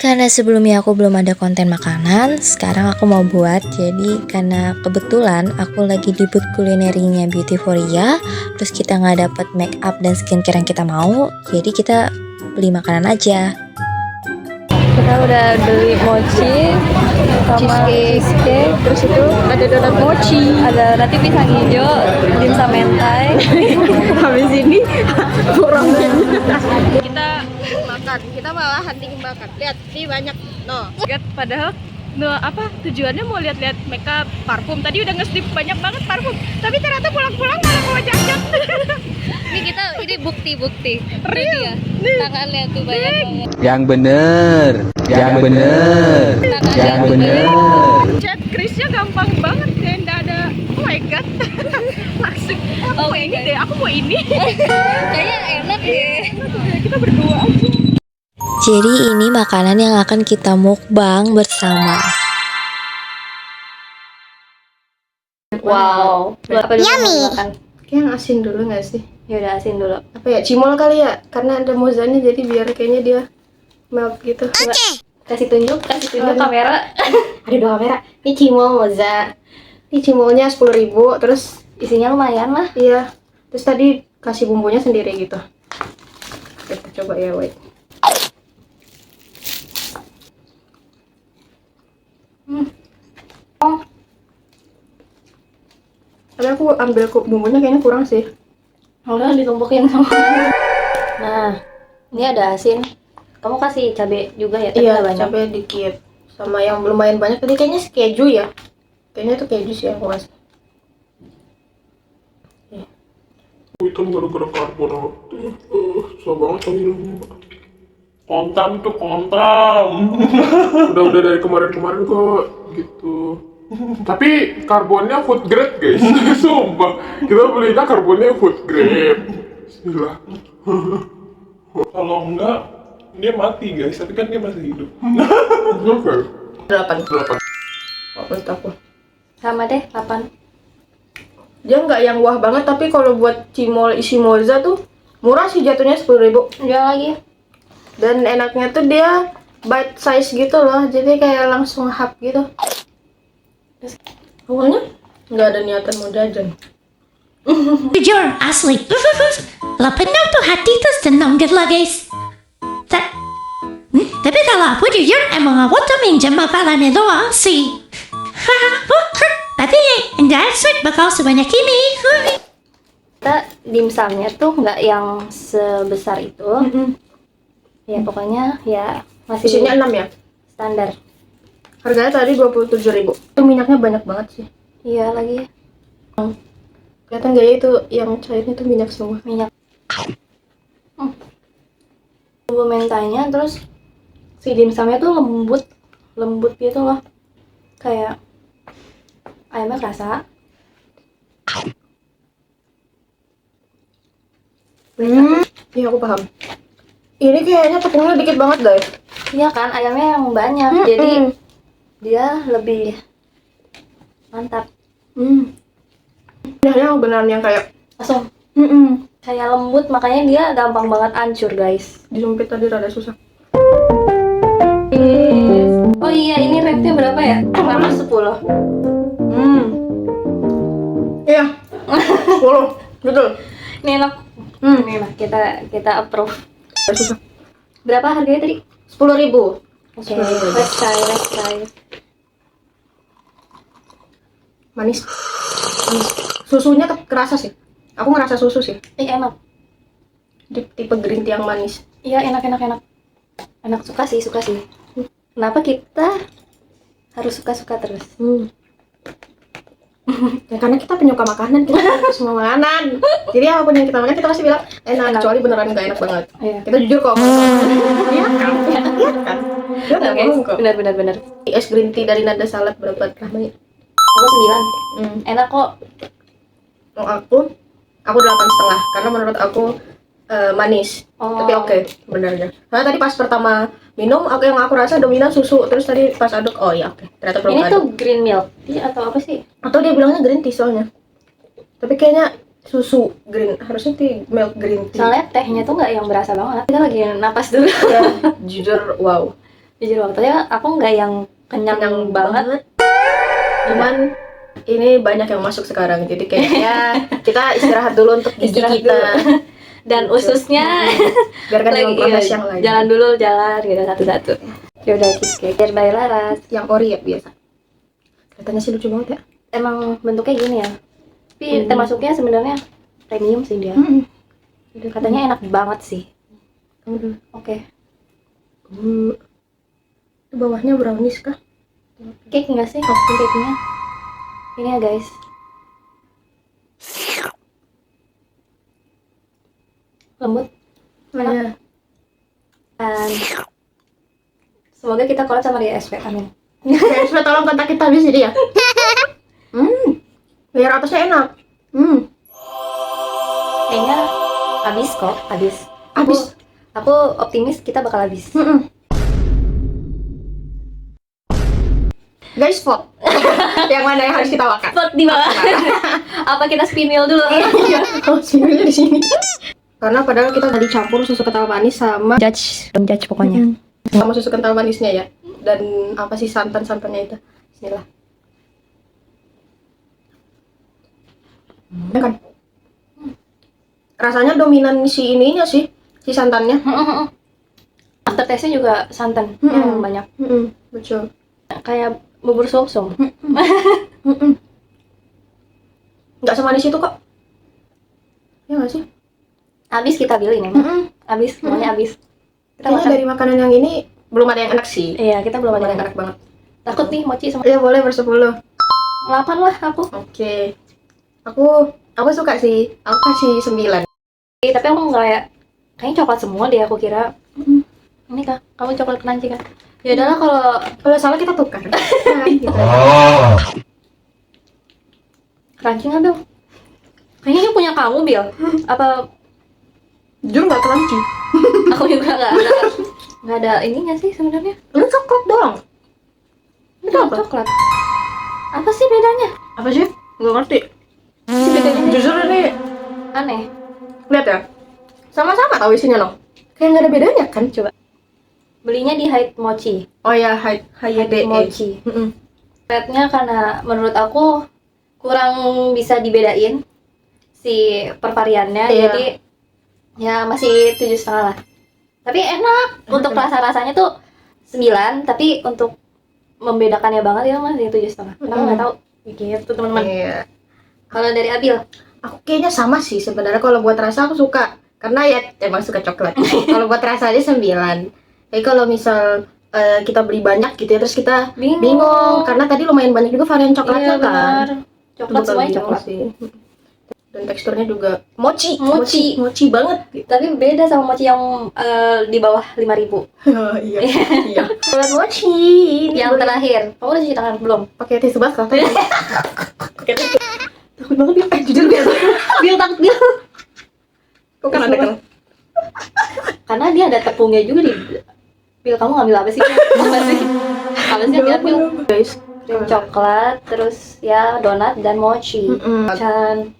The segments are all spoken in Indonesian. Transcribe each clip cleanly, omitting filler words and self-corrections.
Karena sebelumnya aku belum ada konten makanan, sekarang aku mau buat. Jadi karena kebetulan aku lagi di booth kulinerinya Beautyforia, terus kita nggak dapat make up dan skincare yang kita mau, jadi kita beli makanan aja. Kita udah beli mochi sama cheesecake, terus itu ada donat mochi, ada roti pisang hijau, dimsum mentai. Habis ini kurang Kita makan, kita malah hunting bakat. Lihat, nih banyak. No. Padahal apa tujuannya mau lihat-lihat makeup, parfum. Tadi udah nge-slip banyak banget parfum. Tapi ternyata pulang-pulang malah mau jajan. Ini bukti-bukti. Ini dia. Tangannya tuh banyak banget. Yang bener. Chat Krisnya gampang banget, kayak nggak ada. Oh my god. Langsung. Aku mau ini deh, aku mau ini. Kayaknya enak deh. Kita berdua aja. Jadi ini makanan yang akan kita mukbang bersama. Wow. Apa dulu mau makan? Yang asin dulu nggak sih? Ya udah asin dulu. Apa ya, cimol kali ya? Karena ada mozanya jadi biar kayaknya dia melt gitu. Kasih tunjuk kamera. Ada dua kamera. Ini cimol moza. Ini cimolnya 10.000. Terus Isinya lumayan lah. iya. Terus tadi kasih bumbunya sendiri gitu. Kita coba ya, wait. Oh, Tapi aku ambil bumbunya kayaknya kurang sih. udah ditumpukin sama. Nah, ini ada asin. Kamu kasih cabai juga ya? Tapi Iya, nggak banyak. cabai dikit. Sama yang lumayan banyak tadi kayaknya keju ya. Kayaknya itu keju sih aku kasih. Itu gara-gara karbonat. Susah banget panggilannya. Kontam tuh kontam. udah dari kemarin kok gitu. Tapi karbonnya food grade guys. Sumpah. Kita belinya karbonnya food grade. Bismillah. Kalau enggak dia mati guys, tapi kan dia masih hidup. Oke. 8. 8. Oh, menurut aku. Sama deh, 8. Dia nggak yang wah banget, tapi kalau buat cimol isi moza tuh murah sih, jatuhnya 10.000. Jual lagi. Dan enaknya tuh dia bite size gitu loh, jadi kayak langsung hap gitu. Awalnya nggak ada niatan mau jajan. Jujur, asli. Lapar tuh hati tuh senang gitu lah guys. Tapi kalau aku jujur, emang aku tuh minjem bakalannya doang sih. Tapi that's it, bakal sebanyak ini. Kita dimsumnya tuh nggak yang sebesar itu. Ya pokoknya ya masih Isinya 6 ya. standar. Harganya tadi 27.000. Itu minyaknya banyak banget sih. Iya lagi Kelihatan gak ya itu yang cairnya tuh minyak semua. minyak. Bumbu mentainya, terus si dimsumnya tuh lembut gitu loh, kayak ayamnya kerasa. Iya, aku paham. Ini kayaknya tepungnya dikit banget guys. Iya kan, ayamnya yang banyak, jadi dia lebih mantap. Minyaknya beneran yang kayak Langsung kayak lembut, makanya dia gampang banget hancur guys. disumpit tadi rada susah. Oh iya, ini rate-nya berapa ya? Karena 10. Iya. 10. Betul. Ini enak. Ini enak, kita approve. Rada susah. Berapa harganya tadi? 10.000. Oke, let's try. Manis. Susunya kerasa sih. Aku ngerasa susu sih. Enak. Tipe green tea yang manis. Iya, enak. Enak, suka sih. Kenapa kita harus suka terus? Ya karena kita penyuka makanan, kita suka semua makanan. Jadi apapun yang kita makan kita pasti bilang enak, kecuali beneran nggak enak banget. Iya. Kita jujur kok. Iya kan? Dia nggak bohong kok. Benar. Es green tea dari Nada Salad berapa namanya? Aku 9. Enak kok. Aku 8,5 karena menurut aku manis. Oh. Tapi oke sebenarnya. Karena tadi pas pertama minum, yang aku rasa dominan susu. Terus tadi pas aduk, oh ya oke. Ternyata belum Ini aduk. tuh green milk tea atau apa sih? Atau dia bilangnya green tea soalnya. Tapi kayaknya susu green, harusnya tea milk green tea. Soalnya tehnya tuh nggak yang berasa banget. Kita lagi napas dulu. Ya, jujur wow. Jujur waktunya aku nggak yang kenyang banget. Cuman ini banyak yang masuk sekarang, jadi kayaknya kita istirahat dulu untuk gigi Istirahat kita. Dan Gitu. ususnya Biarkan dia lagi memproses yang lain. jalan dulu gitu satu-satu. Ya udah cheesecake dari by Laras. Yang ori ya biasa. Kelihatannya sih lucu banget ya. Emang bentuknya gini ya. Tapi termasuknya sebenarnya premium sih dia. Katanya enak banget sih. Oke. Itu bawahnya brownies kah? Cake enggak sih? Cake-nya. Ini ya guys. Lembut. Enak. Iya. Dan semoga kita collab sama Ria SP. Amin. Guys, tolong kontak kita habis ini ya. Layer atasnya enak. Kayaknya habis kok, habis. Habis. Aku optimis kita bakal habis. Guys, vote. Yang mana yang harus kita makan? Vote di bawah. Apa kita spinil dulu? Iya, kalau sini di sini. Karena padahal kita tadi campur susu kental manis sama Judge pokoknya. sama susu kental manisnya ya. Dan apa sih santan-santannya itu? Bismillah. Ya kan? Rasanya dominan si ininya sih, si santannya. Aftertaste-nya juga santan yang banyak. Betul. Kayak bubur sum-sum. Nggak semanis itu kok. Ya nggak sih? Habis kita bilin ya. Habis, semuanya habis. Kita Kayaknya makan. dari makanan yang ini belum ada yang enak sih. Iya, kita belum Belum ada ada yang yang enak banget. takut nih mochi sama Ya boleh bersepuluh. 8 lah aku. Oke. Aku suka sih. Aku kasih 9. Tapi aku nggak ya, kayaknya coklat semua deh aku kira. Ini kah? Kamu coklat crunchy kan? Ya udahlah Kalau salah kita tukar. Nah, gitu. crunchy nggak Bil? Kayaknya ini punya kamu Bil. Apa Jujur nggak crunchy. aku juga nggak ada ininya sih sebenarnya. Ini coklat doang. Itu coklat. Apa sih bedanya? Apa sih? Nggak ngerti. Bedanya Jujur ini aneh. lihat ya. Sama-sama tahu isinya loh. Kayak nggak ada bedanya kan? Coba. Belinya di Hide Mochi. Oh ya, HYDE. Mochi. Rednya karena menurut aku kurang bisa dibedain si pervariannya, Iya. jadi ya masih 7,5 lah. Tapi enak. Untuk rasa-rasanya tuh 9, tapi untuk membedakannya banget itu masih 7,5. Kenapa nggak tahu? Gitu teman-teman. Iya. Kalau dari Abil, Aku kayaknya sama sih sebenarnya. Kalau buat rasa aku suka. Karena ya emang suka coklat. Kalau buat rasa aja 9. Tapi kalau misal kita beli banyak gitu ya, terus kita bingung. Karena tadi lumayan banyak juga varian coklatnya Iya kan. benar. Coklat Bakal semuanya bingung coklat. sih. Dan teksturnya juga mochi banget. Tapi beda sama mochi yang di bawah 5.000. Oh, iya. Iya. Coklat mochi. Ini Yang boleh terakhir, kamu udah cuci tangan belum? pakai tisu basah. Pakai tisu. Takut banget ya. Jujur Bil takut Bil. Kok kan ada kan? Karena dia ada tepungnya juga di. Bil, kamu ngambil apa sih? Apa sih? Apa sih yang diambil? Guys. Krim coklat, terus ya donat dan mochi. Dan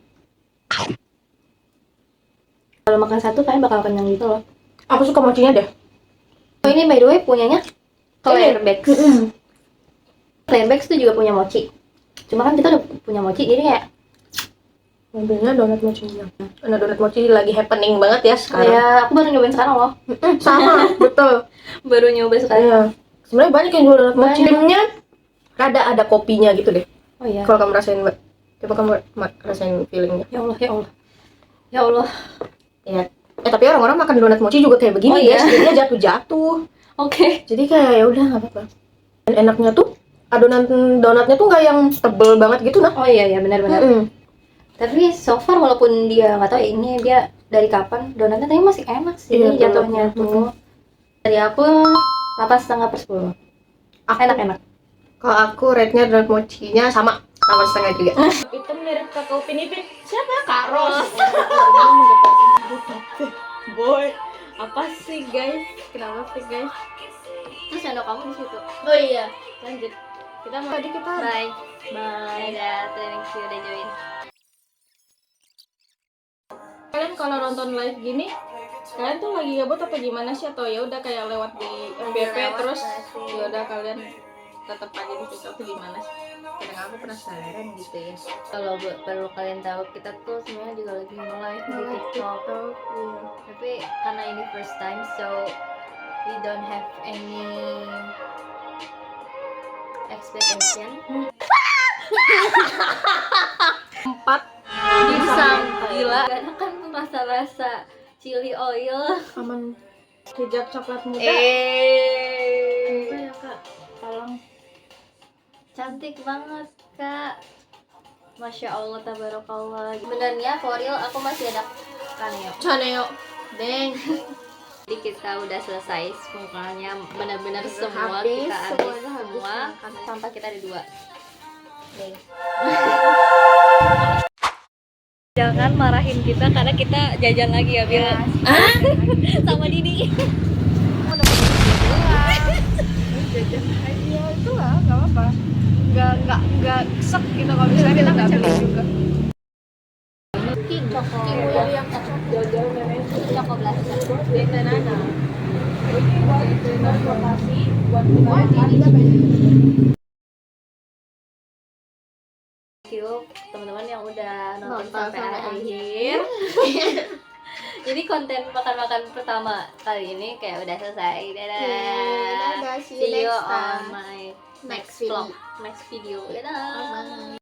kalau makan satu kalian bakal kenyang gitu loh. Aku suka mochinya deh. Oh ini by the way punyanya Claire Bex. Claire Bex tuh juga punya mochi. Cuma kan kita udah punya mochi, jadi kayak Mobilnya donat mochinya. Nah, donat mochi lagi happening banget ya sekarang. ya aku baru nyobain sekarang loh. Sama, betul. Baru nyoba sekarang. Iya. Sebenarnya banyak yang jual donat mochi. Banyak. Krimnya ada kopinya gitu deh. Oh iya. Kalau kamu rasain, Mbak. Coba kamu rasain feelingnya. Ya Allah, ya Allah. Ya Allah. Ya. Tapi orang-orang makan donat mochi juga kayak begini, Oh, iya. guys. Jadinya jatuh-jatuh. Oke. Jadi kayak ya udah nggak apa-apa. Dan enaknya tuh adonan donatnya tuh nggak yang tebel banget gitu nah. Oh iya ya benar-benar. Tapi so far walaupun dia nggak tahu ya, ini dia dari kapan donatnya tapi masih enak sih Iya, jatuhnya tuh. Dari aku 8,5/10. Enak-enak. Kalau aku rate-nya donat mochinya sama 8,5 juga. Itu mirip kakak Upin Ipin. Siapa? Kak Ros. Boy, apa sih guys? Kenapa sih guys? Terus sendok kamu di situ. Oh iya, lanjut. Kita mau Tadi kita Bye. bye. Dadah, thank you udah join. Kalian kalau nonton live gini Kalian tuh lagi gabut apa gimana sih, atau ya udah kayak lewat di FBP lewat terus nggak sih? ya udah kalian tetap aja di TikTok tuh gimana sih? Kadang aku penasaran gitu ya. Kalau perlu kalian tahu, kita tuh sebenarnya juga lagi live di TikTok. Iya. Tapi karena ini first time, so we don't have any expectation. Pisang gila. Karena kan rasa-rasa chili oil. Aman hijab coklat muda. Apa ya kak? Tolong. Cantik banget kak. Masya Allah, tabarakallah. Sebenarnya for real aku masih ada kaneo. Chaneo. Deng. Jadi kita udah selesai semuanya, benar-benar Udah semua habis, kita habis semuanya habis semua makan. sampai kita ada 2. Deng. Jangan marahin kita karena kita jajan lagi ya, Bil. Sama Didi. Jajan aja itu lah, nggak apa-apa. Nggak sek gitu kalau misalnya kita nggak beli juga. Coko blaster. Thank you teman-teman yang udah nonton sampai akhir. Jadi konten makan-makan pertama kali ini kayak udah selesai. Dadah. Dadah, see you See you next on time. my Next vlog, next video. Dadah. Bye.